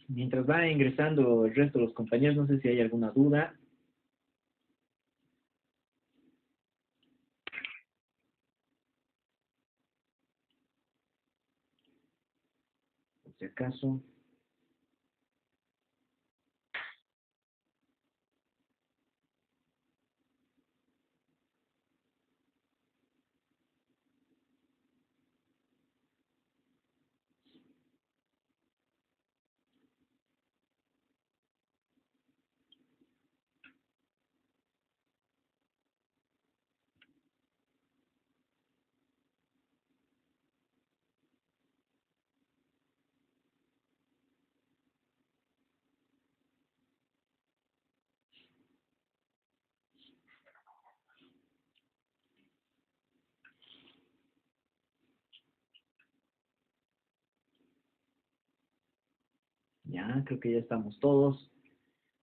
Mientras va ingresando el resto de los compañeros, no sé si hay alguna duda. Por si acaso. Ya, creo que ya estamos todos.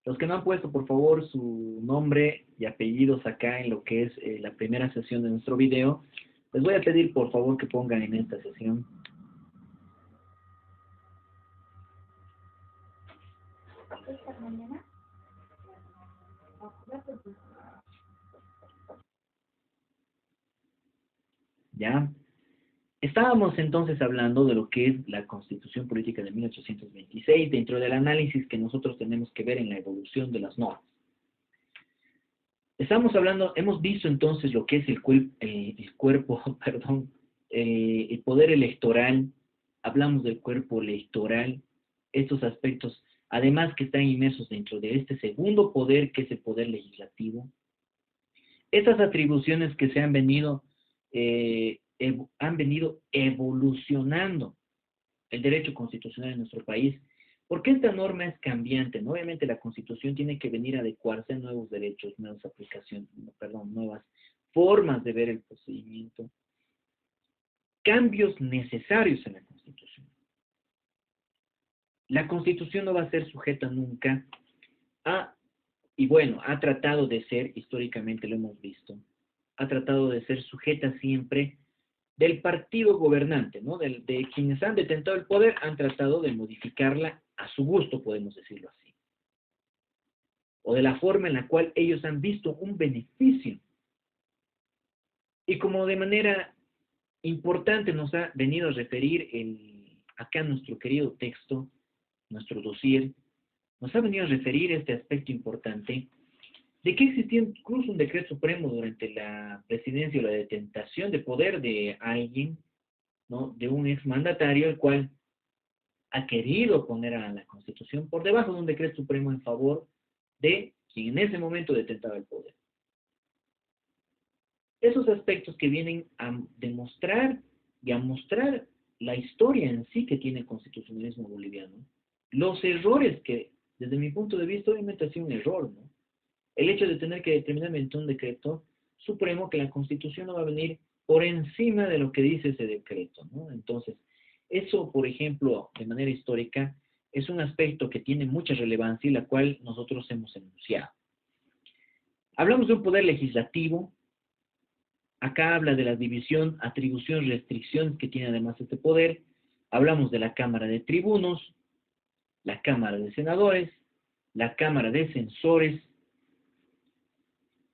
Los que no han puesto, por favor, su nombre y apellidos acá en lo que es la primera sesión de nuestro video, les voy a pedir, por favor, que pongan en esta sesión. ¿Ya? Estábamos entonces hablando de lo que es la Constitución Política de 1826, dentro del análisis que nosotros tenemos que ver en la evolución de las normas. Estamos hablando, hemos visto entonces lo que es el cuerpo, perdón, el poder electoral, hablamos del cuerpo electoral, estos aspectos, además que están inmersos dentro de este segundo poder, que es el poder legislativo. Estas atribuciones que se han venido evolucionando el derecho constitucional en nuestro país, porque esta norma es cambiante, ¿no? Obviamente la Constitución tiene que venir a adecuarse a nuevos derechos, nuevas aplicaciones, perdón, nuevas formas de ver el procedimiento, cambios necesarios en la Constitución. La Constitución no va a ser sujeta nunca a, y bueno, ha tratado de ser, históricamente lo hemos visto, ha tratado de ser sujeta siempre del partido gobernante, ¿no? De quienes han detentado el poder, han tratado de modificarla a su gusto, podemos decirlo así. O de la forma en la cual ellos han visto un beneficio. Y como de manera importante nos ha venido a referir acá nuestro querido texto, nuestro dossier, nos ha venido a referir este aspecto importante de que existía incluso un decreto supremo durante la presidencia o la detentación de poder de alguien, ¿no? De un exmandatario, el cual ha querido poner a la Constitución por debajo de un decreto supremo en favor de quien en ese momento detentaba el poder. Esos aspectos que vienen a demostrar y a mostrar la historia en sí que tiene el constitucionalismo boliviano, los errores que, desde mi punto de vista, obviamente ha sido un error, ¿no? El hecho de tener que determinar mediante un decreto supremo que la Constitución no va a venir por encima de lo que dice ese decreto, ¿no? Entonces, eso, por ejemplo, de manera histórica, es un aspecto que tiene mucha relevancia y la cual nosotros hemos enunciado. Hablamos de un poder legislativo. Acá habla de la división, atribución, restricción que tiene además este poder. Hablamos de la Cámara de Tribunos, la Cámara de Senadores, la Cámara de Censores.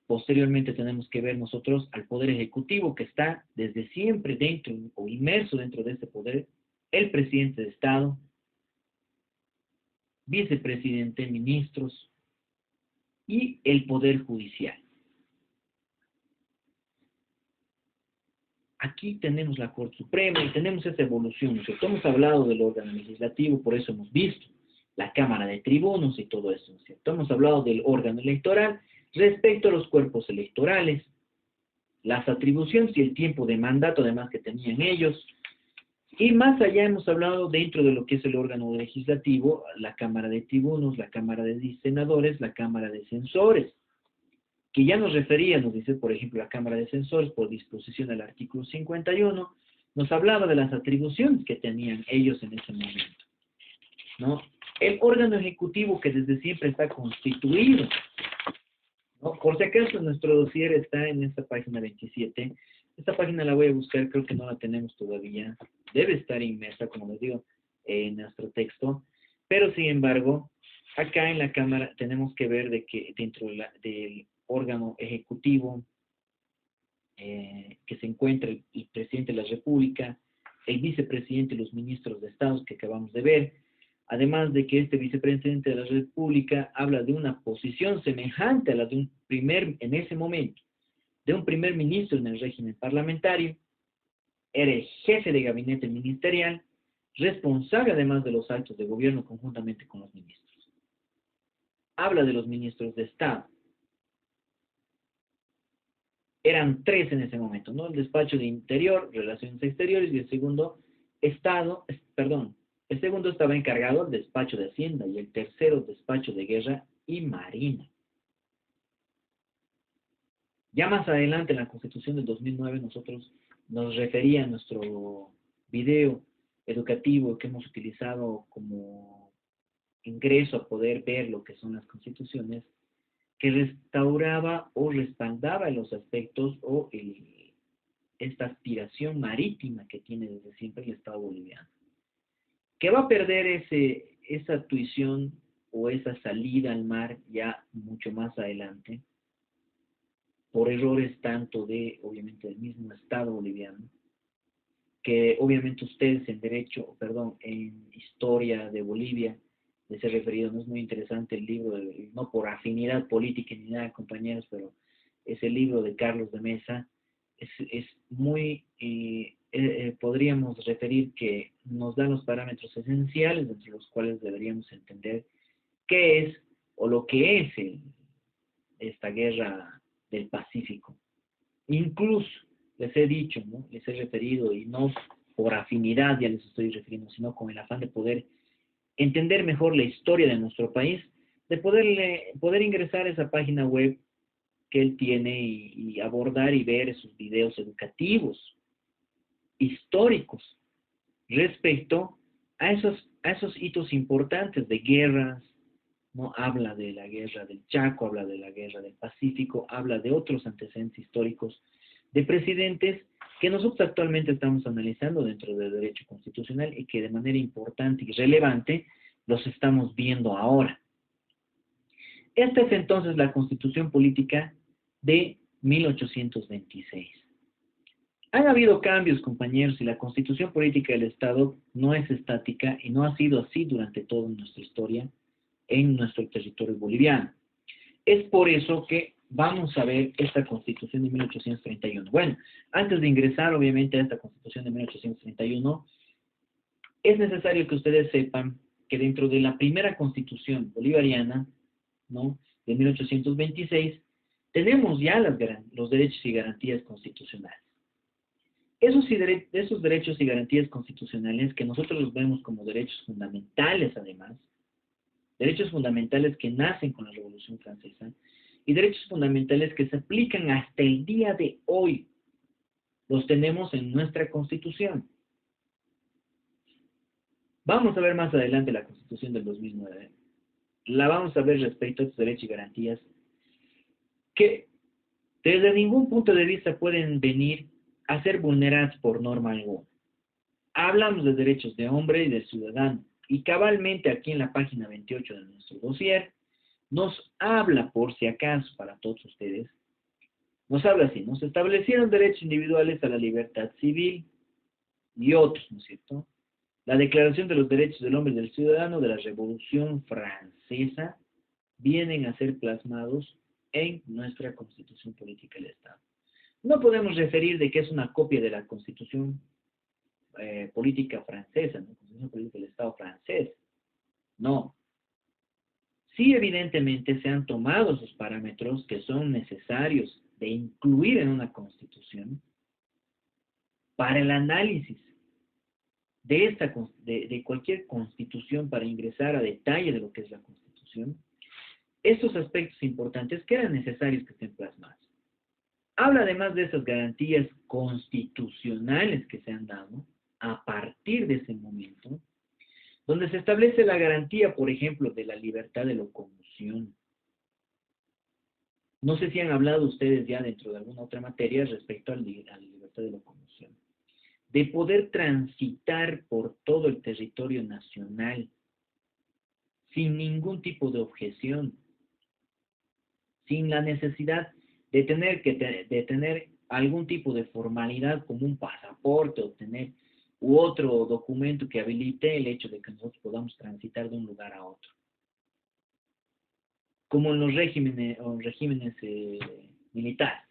Posteriormente tenemos que ver nosotros al Poder Ejecutivo, que está desde siempre dentro o inmerso dentro de este poder, el Presidente de Estado, Vicepresidente, ministros y el Poder Judicial. Aquí tenemos la Corte Suprema y tenemos esa evolución. Nosotros hemos hablado del órgano legislativo, por eso hemos visto la Cámara de Tribunos y todo eso, ¿no es cierto? Hemos hablado del órgano electoral respecto a los cuerpos electorales, las atribuciones y el tiempo de mandato además que tenían ellos. Y más allá hemos hablado dentro de lo que es el órgano legislativo, la Cámara de Tribunos, la Cámara de Senadores, la Cámara de Censores, que ya nos refería, nos dice, por ejemplo, la Cámara de Censores, por disposición del artículo 51, nos hablaba de las atribuciones que tenían ellos en ese momento, ¿no? El órgano ejecutivo que desde siempre está constituido, ¿no? Por si acaso nuestro dossier está en esta página 27, esta página la voy a buscar, creo que no la tenemos todavía, debe estar inmersa, como les digo, en nuestro texto. Pero, sin embargo, acá en la Cámara tenemos que ver de que dentro del órgano ejecutivo que se encuentra el presidente de la República, el vicepresidente y los ministros de Estado que acabamos de ver, además de que este vicepresidente de la República habla de una posición semejante a la de un en ese momento, de un primer ministro en el régimen parlamentario, era el jefe de gabinete ministerial, responsable además de los actos de gobierno conjuntamente con los ministros. Habla de los ministros de Estado. Eran tres en ese momento, ¿no? El despacho de Interior, Relaciones Exteriores, y el segundo el segundo estaba encargado del despacho de Hacienda y el tercero despacho de Guerra y Marina. Ya más adelante en la Constitución del 2009 nosotros nos refería a nuestro video educativo que hemos utilizado como ingreso a poder ver lo que son las constituciones, que restauraba o respaldaba los aspectos o esta aspiración marítima que tiene desde siempre el Estado boliviano, que va a perder esa tuición o esa salida al mar ya mucho más adelante, por errores tanto obviamente, del mismo Estado boliviano, que obviamente ustedes en derecho, perdón, en historia de Bolivia, les he referido, no es muy interesante el libro, no por afinidad política ni nada, compañeros, pero ese libro de Carlos de Mesa es muy, podríamos referir que nos da los parámetros esenciales entre los cuales deberíamos entender qué es o lo que es esta guerra del Pacífico. Incluso les he dicho, ¿no? Les he referido, y no por afinidad ya les estoy refiriendo, sino con el afán de poder entender mejor la historia de nuestro país, de poder ingresar a esa página web que él tiene y abordar y ver esos videos educativos, históricos, respecto a esos hitos importantes de guerras, ¿no? Habla de la guerra del Chaco, habla de la guerra del Pacífico, habla de otros antecedentes históricos de presidentes que nosotros actualmente estamos analizando dentro del derecho constitucional y que de manera importante y relevante los estamos viendo ahora. Esta es entonces la Constitución Política de 1826. Han habido cambios, compañeros, y la Constitución Política del Estado no es estática y no ha sido así durante toda nuestra historia en nuestro territorio boliviano. Es por eso que vamos a ver esta Constitución de 1831. Bueno, antes de ingresar obviamente a esta Constitución de 1831, es necesario que ustedes sepan que dentro de la primera Constitución bolivariana, ¿no?, de 1826, tenemos ya los derechos y garantías constitucionales. Esos derechos y garantías constitucionales que nosotros los vemos como derechos fundamentales además, derechos fundamentales que nacen con la Revolución Francesa y derechos fundamentales que se aplican hasta el día de hoy. Los tenemos en nuestra Constitución. Vamos a ver más adelante la Constitución del 2009. La vamos a ver respecto a estos derechos y garantías que desde ningún punto de vista pueden venir a ser vulnerados por norma alguna. Hablamos de derechos de hombre y de ciudadano. Y cabalmente aquí en la página 28 de nuestro dossier, nos habla, por si acaso, para todos ustedes, nos habla así: nos establecieron derechos individuales a la libertad civil y otros, ¿no es cierto? La Declaración de los Derechos del Hombre y del Ciudadano de la Revolución Francesa vienen a ser plasmados en nuestra Constitución Política del Estado. No podemos referir de que es una copia de la Constitución política francesa, ¿no? Constitución Política del Estado francés. No. Sí, evidentemente se han tomado esos parámetros que son necesarios de incluir en una constitución para el análisis de cualquier constitución, para ingresar a detalle de lo que es la constitución, estos aspectos importantes que eran necesarios que estén plasmados. Habla además de esas garantías constitucionales que se han dado a partir de ese momento, donde se establece la garantía, por ejemplo, de la libertad de locomoción. No sé si han hablado ustedes ya dentro de alguna otra materia respecto a la libertad de locomoción. De poder transitar por todo el territorio nacional sin ningún tipo de objeción, sin la necesidad de de tener algún tipo de formalidad como un pasaporte o tener u otro documento que habilite el hecho de que nosotros podamos transitar de un lugar a otro. Como en los regímenes militares,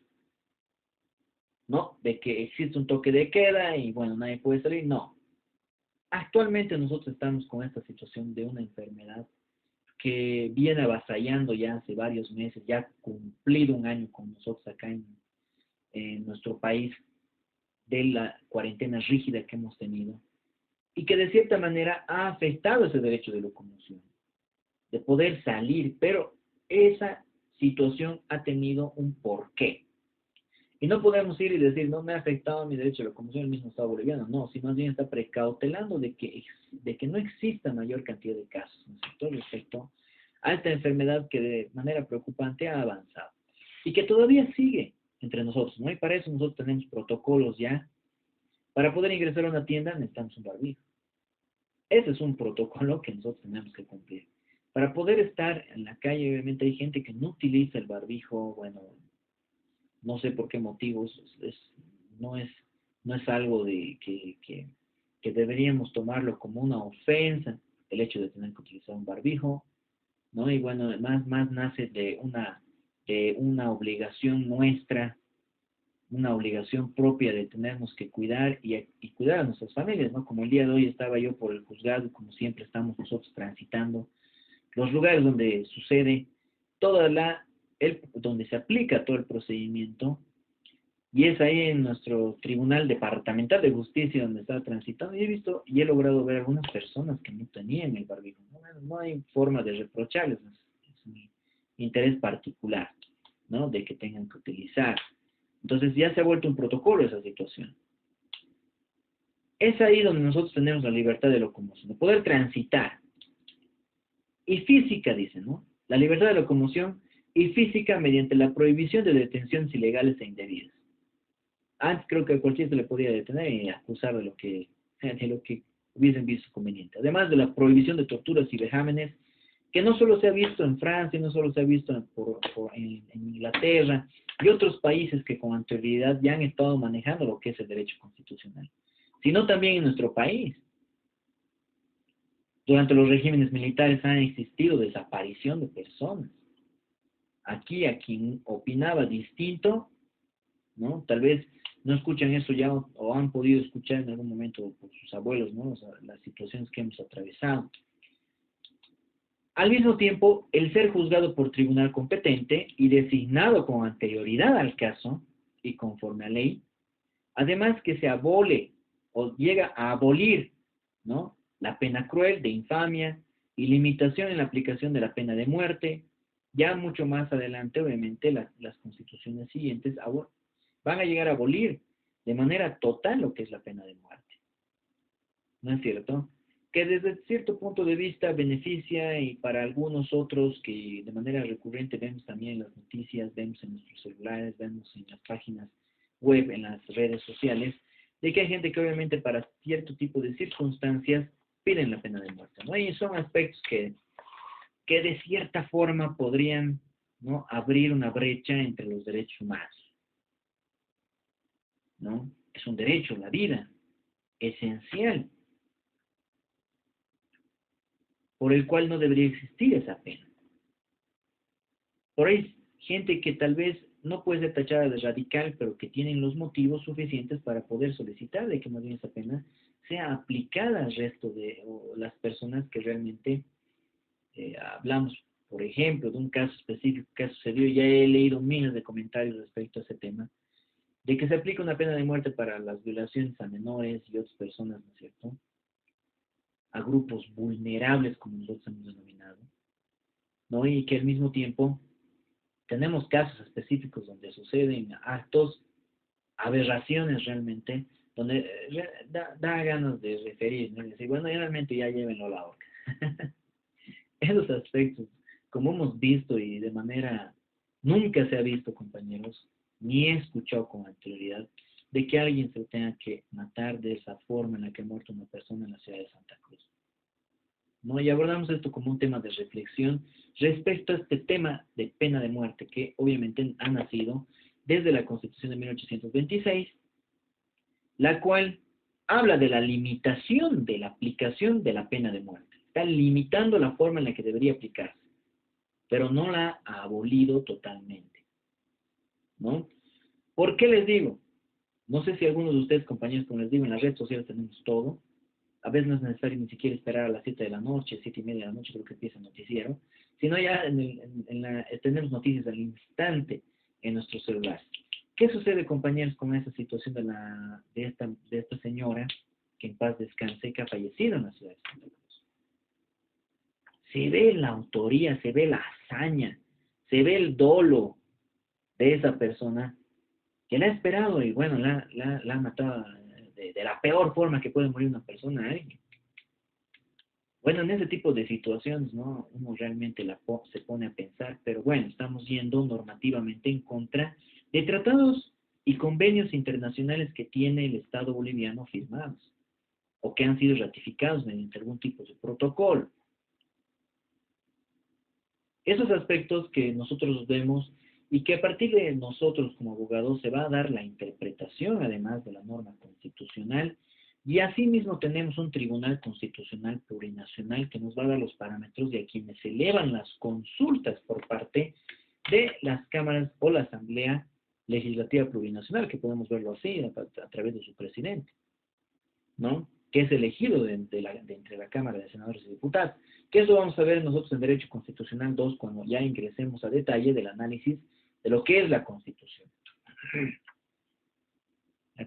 ¿no? De que existe un toque de queda y bueno, nadie puede salir, no. Actualmente nosotros estamos con esta situación de una enfermedad que viene avasallando ya hace varios meses, ya ha cumplido un año con nosotros acá en nuestro país, de la cuarentena rígida que hemos tenido y que de cierta manera ha afectado ese derecho de locomoción, de poder salir, pero esa situación ha tenido un porqué. Y no podemos ir y decir, no me ha afectado mi derecho de locomoción el mismo Estado boliviano, no, si más bien está precautelando de que no exista mayor cantidad de casos en el sector respecto a esta enfermedad que de manera preocupante ha avanzado y que todavía sigue entre nosotros, ¿no? Y para eso nosotros tenemos protocolos ya. Para poder ingresar a una tienda necesitamos un barbijo. Ese es un protocolo que nosotros tenemos que cumplir. Para poder estar en la calle, obviamente hay gente que no utiliza el barbijo, bueno, no sé por qué motivos, no, es, no es algo que deberíamos tomarlo como una ofensa, el hecho de tener que utilizar un barbijo, ¿no? Y bueno, más nace de una obligación nuestra, una obligación propia de tenernos que cuidar y cuidar a nuestras familias, ¿no? Como el día de hoy estaba yo por el juzgado, como siempre estamos nosotros transitando, los lugares donde sucede donde se aplica todo el procedimiento, y es ahí en nuestro Tribunal Departamental de Justicia donde estaba transitando, y he visto y he logrado ver algunas personas que no tenían el barbijo. No hay forma de reprocharles, es mi interés particular, ¿no? De que tengan que utilizar. Entonces ya se ha vuelto un protocolo esa situación. Es ahí donde nosotros tenemos la libertad de locomoción, de poder transitar. Y física, dice, ¿no? La libertad de locomoción y física mediante la prohibición de detenciones ilegales e indebidas. Antes creo que a cualquiera se le podía detener y acusar de lo que hubiesen visto conveniente. Además de la prohibición de torturas y vejámenes, que no solo se ha visto en Francia, no solo se ha visto en Inglaterra y otros países que con anterioridad ya han estado manejando lo que es el derecho constitucional, sino también en nuestro país. Durante los regímenes militares han existido desaparición de personas. Aquí a quien opinaba distinto, ¿no? Tal vez no escuchan eso ya o han podido escuchar en algún momento por sus abuelos, ¿no? O sea, las situaciones que hemos atravesado. Al mismo tiempo, el ser juzgado por tribunal competente y designado con anterioridad al caso y conforme a ley, además que se abole o llega a abolir, ¿no? La pena cruel de infamia y limitación en la aplicación de la pena de muerte. Ya mucho más adelante, obviamente, las constituciones siguientes van a llegar a abolir de manera total lo que es la pena de muerte. ¿No es cierto? Que desde cierto punto de vista beneficia y para algunos otros que de manera recurrente vemos también en las noticias, vemos en nuestros celulares, vemos en las páginas web, en las redes sociales, de que hay gente que obviamente para cierto tipo de circunstancias piden la pena de muerte, ¿no? Y son aspectos que de cierta forma podrían, ¿no?, abrir una brecha entre los derechos humanos, ¿no? Es un derecho, la vida, esencial, por el cual no debería existir esa pena. Por ahí gente que tal vez no puede ser tachada de radical, pero que tienen los motivos suficientes para poder solicitar de que más bien esa pena sea aplicada al resto de las personas que realmente hablamos, por ejemplo, de un caso específico que ha sucedido, ya he leído miles de comentarios respecto a ese tema, de que se aplica una pena de muerte para las violaciones a menores y otras personas, ¿no es cierto?, a grupos vulnerables, como nosotros hemos denominado, ¿no? Y que al mismo tiempo tenemos casos específicos donde suceden actos, aberraciones realmente, donde da ganas de referir, ¿no? Y decir, bueno, realmente ya llévenlo a la horca. Esos aspectos, como hemos visto y de manera nunca se ha visto, compañeros, ni he escuchado con anterioridad, de que alguien se tenga que matar de esa forma en la que ha muerto una persona en la ciudad de Santa Cruz. ¿no? Y abordamos esto como un tema de reflexión respecto a este tema de pena de muerte, que obviamente ha nacido desde la Constitución de 1826, la cual habla de la limitación de la aplicación de la pena de muerte. Está limitando la forma en la que debería aplicarse, pero no la ha abolido totalmente, ¿no? ¿Por qué les digo? No sé si algunos de ustedes, compañeros, como les digo, en las redes sociales tenemos todo. A veces no es necesario ni siquiera esperar a las 7 de la noche, 7:30 de la noche, creo que empieza el noticiero, sino ya tenemos noticias al instante en nuestro celular. ¿Qué sucede, compañeros, con esa situación de esta señora, que en paz descanse, que ha fallecido en la ciudad de Santa Cruz? Se ve la autoría, se ve la hazaña, se ve el dolo de esa persona que la ha esperado y bueno, la ha matado de la peor forma que puede morir una persona, ¿eh? Bueno, en ese tipo de situaciones, ¿no? Uno realmente se pone a pensar, pero bueno, estamos yendo normativamente en contra de tratados y convenios internacionales que tiene el Estado boliviano firmados o que han sido ratificados mediante algún tipo de protocolo. Esos aspectos que nosotros vemos y que a partir de nosotros como abogados se va a dar la interpretación además de la norma constitucional y asimismo tenemos un tribunal constitucional plurinacional que nos va a dar los parámetros de a quienes se elevan las consultas por parte de las cámaras o la Asamblea Legislativa Plurinacional, que podemos verlo así a través de su presidente, ¿no? Que es elegido de entre la Cámara de Senadores y Diputados. Que eso vamos a ver nosotros en Derecho Constitucional 2 cuando ya ingresemos a detalle del análisis de lo que es la Constitución.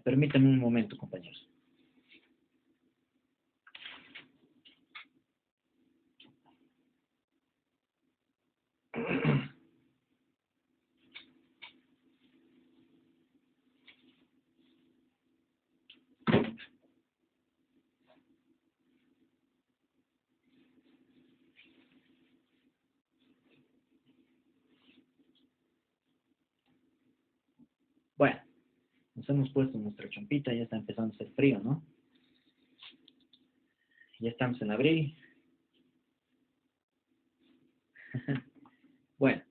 Permítanme un momento, compañeros. Bueno, nos hemos puesto nuestra chompita, ya está empezando a hacer frío, ¿no? Ya estamos en abril. Bueno,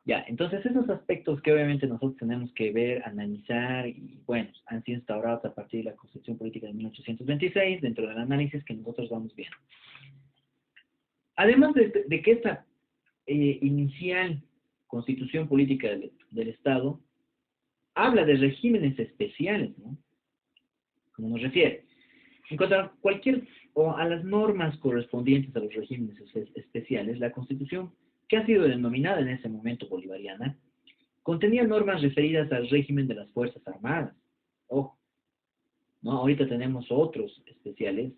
ya, entonces esos aspectos que obviamente nosotros tenemos que ver, analizar y bueno, han sido instaurados a partir de la Constitución Política de 1826 dentro del análisis que nosotros vamos viendo. Además de que esta inicial Constitución Política del Estado habla de regímenes especiales, ¿no? Como nos refiere. En cuanto a o a las normas correspondientes a los regímenes especiales, la Constitución, que ha sido denominada en ese momento bolivariana, contenía normas referidas al régimen de las Fuerzas Armadas. Ojo, ¿no? Ahorita tenemos otros especiales,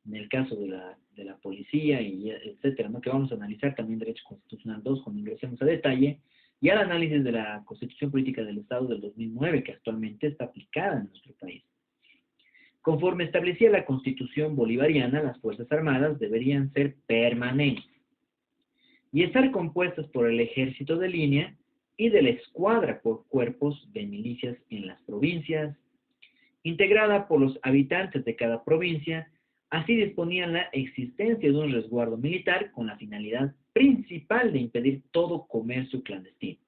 en el caso de la policía, y etcétera, ¿no? Que vamos a analizar también Derecho Constitucional 2 cuando ingresemos a detalle, y al análisis de la Constitución Política del Estado del 2009, que actualmente está aplicada en nuestro país. Conforme establecía la Constitución bolivariana, las Fuerzas Armadas deberían ser permanentes y estar compuestas por el ejército de línea y de la escuadra por cuerpos de milicias en las provincias, integrada por los habitantes de cada provincia. Así disponían la existencia de un resguardo militar con la finalidad principal de impedir todo comercio clandestino.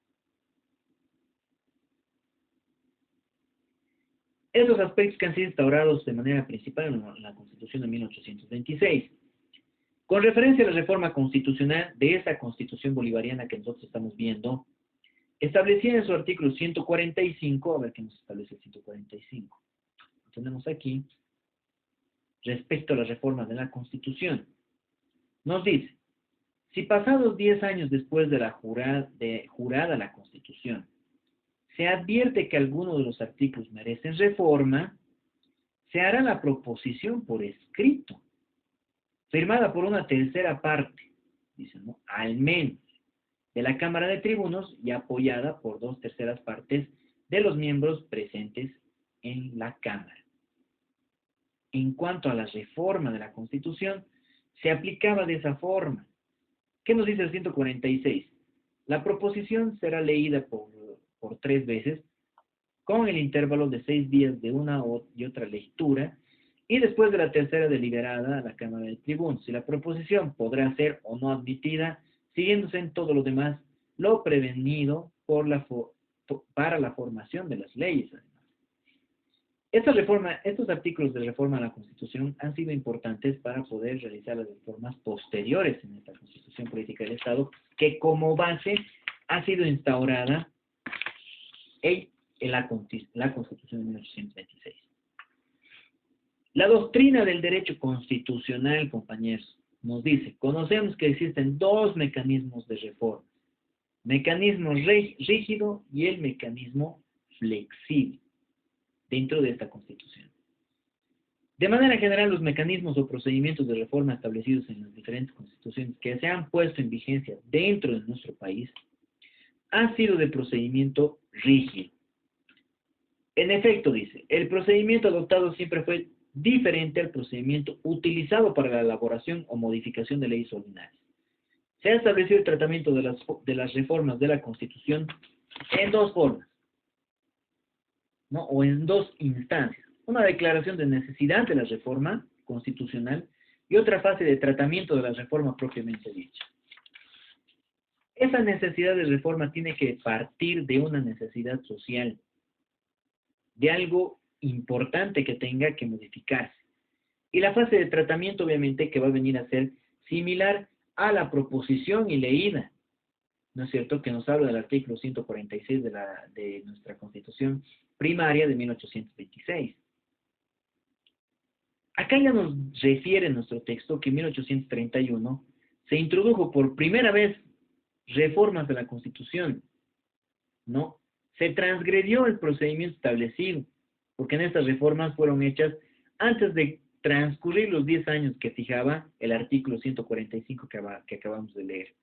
Esos aspectos que han sido instaurados de manera principal en la Constitución de 1826. Con referencia a la reforma constitucional de esa Constitución bolivariana que nosotros estamos viendo, establecía en su artículo 145, a ver qué nos establece el 145. Lo tenemos aquí, respecto a las reformas de la Constitución. Nos dice, si pasados 10 años después de jurada la Constitución, se advierte que alguno de los artículos merecen reforma, se hará la proposición por escrito, firmada por una tercera parte, dice, ¿no? Al menos, de la Cámara de Tribunos y apoyada por 2/3 partes de los miembros presentes en la Cámara. En cuanto a la reforma de la Constitución, se aplicaba de esa forma. ¿Qué nos dice el 146? La proposición será leída por 3 veces, con el intervalo de 6 días de una y otra lectura, y después de la tercera deliberada a la Cámara de Tribunos. Si la proposición podrá ser o no admitida, siguiéndose en todo lo demás lo prevenido para la formación de las leyes. Estos artículos de reforma a la Constitución han sido importantes para poder realizar las reformas posteriores en esta Constitución Política del Estado, que como base ha sido instaurada en la Constitución de 1826. La doctrina del derecho constitucional, compañeros, nos dice, conocemos que existen dos mecanismos de reforma, mecanismo rígido y el mecanismo flexible dentro de esta Constitución. De manera general, los mecanismos o procedimientos de reforma establecidos en las diferentes constituciones que se han puesto en vigencia dentro de nuestro país han sido de procedimiento rígido. En efecto, dice, el procedimiento adoptado siempre fue diferente al procedimiento utilizado para la elaboración o modificación de leyes ordinarias. Se ha establecido el tratamiento de las reformas de la Constitución en dos formas, ¿no? O en dos instancias. Una declaración de necesidad de la reforma constitucional y otra fase de tratamiento de la reforma propiamente dicha. Esa necesidad de reforma tiene que partir de una necesidad social, de algo importante que tenga que modificarse. Y la fase de tratamiento, obviamente, que va a venir a ser similar a la proposición y leída, ¿no es cierto?, que nos habla del artículo 146 de nuestra Constitución primaria de 1826. Acá ya nos refiere nuestro texto que en 1831 se introdujo por primera vez reformas de la Constitución, ¿no? Se transgredió el procedimiento establecido, porque en estas reformas fueron hechas antes de transcurrir los 10 años que fijaba el artículo 145 que acabamos de leer,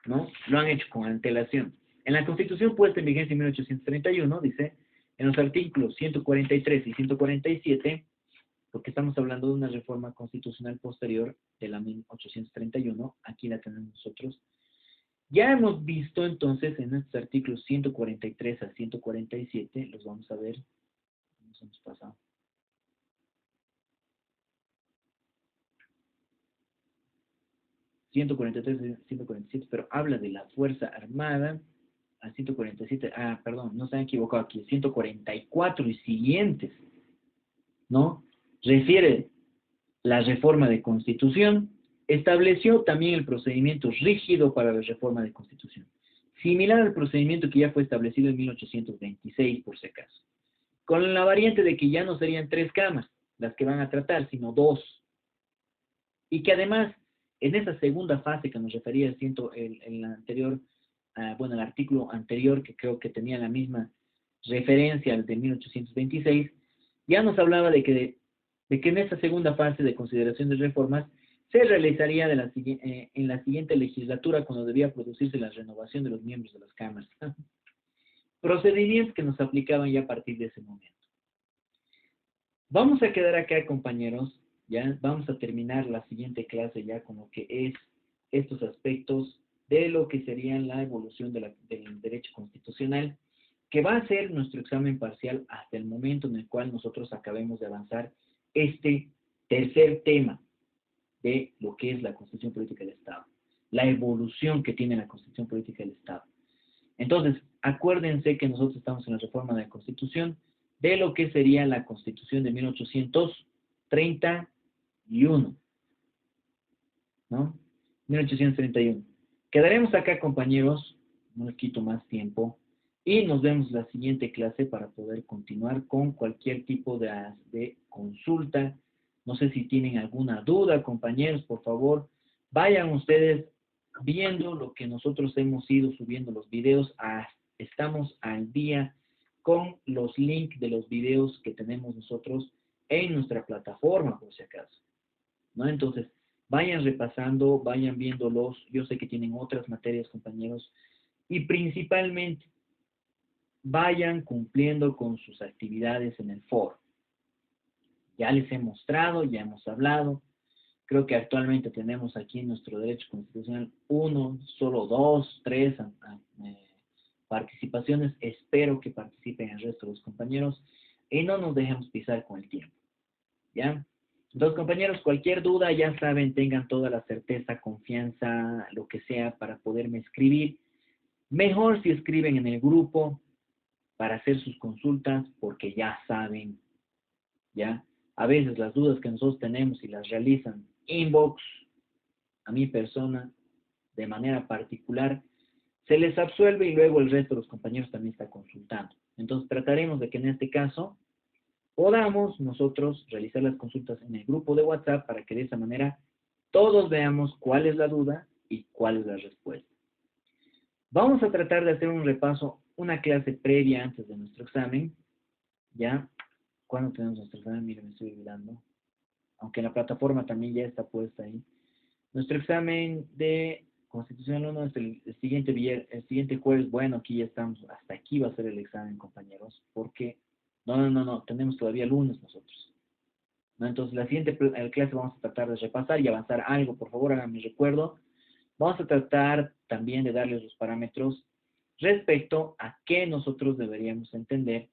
¿no? Lo han hecho con antelación. En la Constitución puesta en vigencia en 1831, dice, en los artículos 143 y 147, porque estamos hablando de una reforma constitucional posterior de la 1831, aquí la tenemos nosotros. Ya hemos visto entonces en estos artículos 143 a 147, los vamos a ver, nos hemos pasado. ...143 y 147, pero habla de la Fuerza Armada, a 147, perdón, no se han equivocado aquí, 144 y siguientes, ¿no? Refiere la reforma de Constitución, estableció también el procedimiento rígido para la reforma de Constitución, similar al procedimiento que ya fue establecido en 1826, por si acaso, con la variante de que ya no serían 3 cámaras las que van a tratar, sino 2, y que además, en esa segunda fase que nos refería el anterior, el artículo anterior, que creo que tenía la misma referencia al de 1826, ya nos hablaba de que en esta segunda fase de consideración de reformas se realizaría en la siguiente legislatura, cuando debía producirse la renovación de los miembros de las cámaras. Procedimientos que nos aplicaban ya a partir de ese momento. Vamos a quedar acá, compañeros. Ya vamos a terminar la siguiente clase ya con lo que es estos aspectos de lo que sería la evolución del derecho constitucional, que va a ser nuestro examen parcial hasta el momento en el cual nosotros acabemos de avanzar este tercer tema de lo que es la Constitución Política del Estado, la evolución que tiene la Constitución Política del Estado. Entonces, acuérdense que nosotros estamos en la reforma de la Constitución de lo que sería la Constitución de 1831, ¿no? 1831. Quedaremos acá, compañeros, no les quito más tiempo, y nos vemos la siguiente clase para poder continuar con cualquier tipo de consulta. No sé si tienen alguna duda, compañeros, por favor, vayan ustedes viendo lo que nosotros hemos ido subiendo los videos. Estamos al día con los links de los videos que tenemos nosotros en nuestra plataforma, por si acaso, ¿no? Entonces, vayan repasando, vayan viéndolos. Yo sé que tienen otras materias, compañeros, y principalmente vayan cumpliendo con sus actividades en el foro. Ya les he mostrado, ya hemos hablado. Creo que actualmente tenemos aquí en nuestro derecho constitucional 1, solo 2, 3 participaciones. Espero que participen el resto de los compañeros y no nos dejemos pisar con el tiempo, ¿ya? Entonces, compañeros, cualquier duda, ya saben, tengan toda la certeza, confianza, lo que sea, para poderme escribir. Mejor si escriben en el grupo para hacer sus consultas, porque ya saben, ¿ya? A veces las dudas que nosotros tenemos y las realizan inbox a mi persona de manera particular, se les absuelve y luego el resto de los compañeros también está consultando. Entonces trataremos de que en este caso podamos nosotros realizar las consultas en el grupo de WhatsApp para que de esa manera todos veamos cuál es la duda y cuál es la respuesta. Vamos a tratar de hacer un repaso, una clase previa antes de nuestro examen, ¿ya? ¿Cuándo tenemos nuestro examen? Miren, me estoy olvidando. Aunque la plataforma también ya está puesta ahí. Nuestro examen de Constitución 1 es el siguiente jueves. Bueno, aquí ya estamos. Hasta aquí va a ser el examen, compañeros. Porque, no. Tenemos todavía lunes nosotros. ¿No? Entonces, la siguiente clase vamos a tratar de repasar y avanzar algo. Por favor, háganme recuerdo. Vamos a tratar también de darles los parámetros respecto a qué nosotros deberíamos entender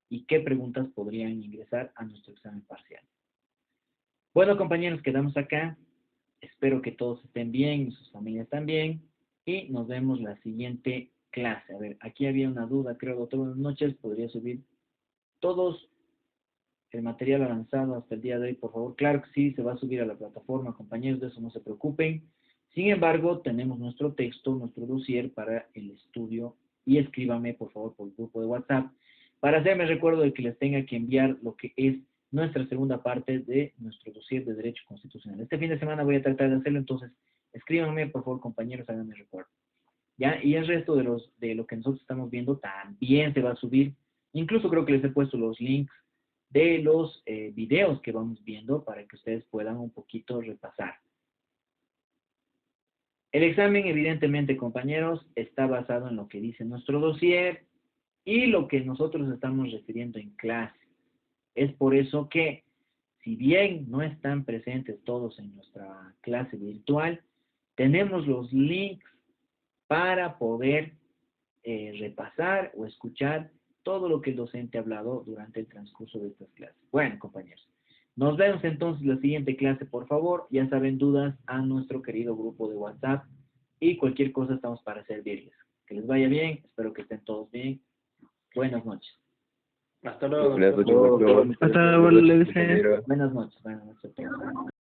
y qué preguntas podrían ingresar a nuestro examen parcial. Bueno, compañeros, quedamos acá. Espero que todos estén bien y sus familias también. Y nos vemos la siguiente clase. A ver, aquí había una duda, creo, doctor. Buenas noches. ¿Podría subir todos el material avanzado hasta el día de hoy, por favor? Claro que sí, se va a subir a la plataforma, compañeros, de eso no se preocupen. Sin embargo, tenemos nuestro texto, nuestro dossier para el estudio. Y escríbame, por favor, por el grupo de WhatsApp, para hacerme recuerdo de que les tenga que enviar lo que es nuestra segunda parte de nuestro dossier de Derecho Constitucional. Este fin de semana voy a tratar de hacerlo, entonces escríbanme, por favor, compañeros, háganme recuerdo. ¿Ya? Y el resto de lo que nosotros estamos viendo también se va a subir. Incluso creo que les he puesto los links de los videos que vamos viendo para que ustedes puedan un poquito repasar. El examen, evidentemente, compañeros, está basado en lo que dice nuestro dossier y lo que nosotros estamos refiriendo en clase. Es por eso que, si bien no están presentes todos en nuestra clase virtual, tenemos los links para poder repasar o escuchar todo lo que el docente ha hablado durante el transcurso de estas clases. Bueno, compañeros, nos vemos entonces en la siguiente clase, por favor. Ya saben, dudas a nuestro querido grupo de WhatsApp y cualquier cosa estamos para servirles. Que les vaya bien, espero que estén todos bien. Buenas noches. Hasta luego. Buenas noches, doctor. Hasta luego, Buenas noches, compañero. Buenas noches a todos.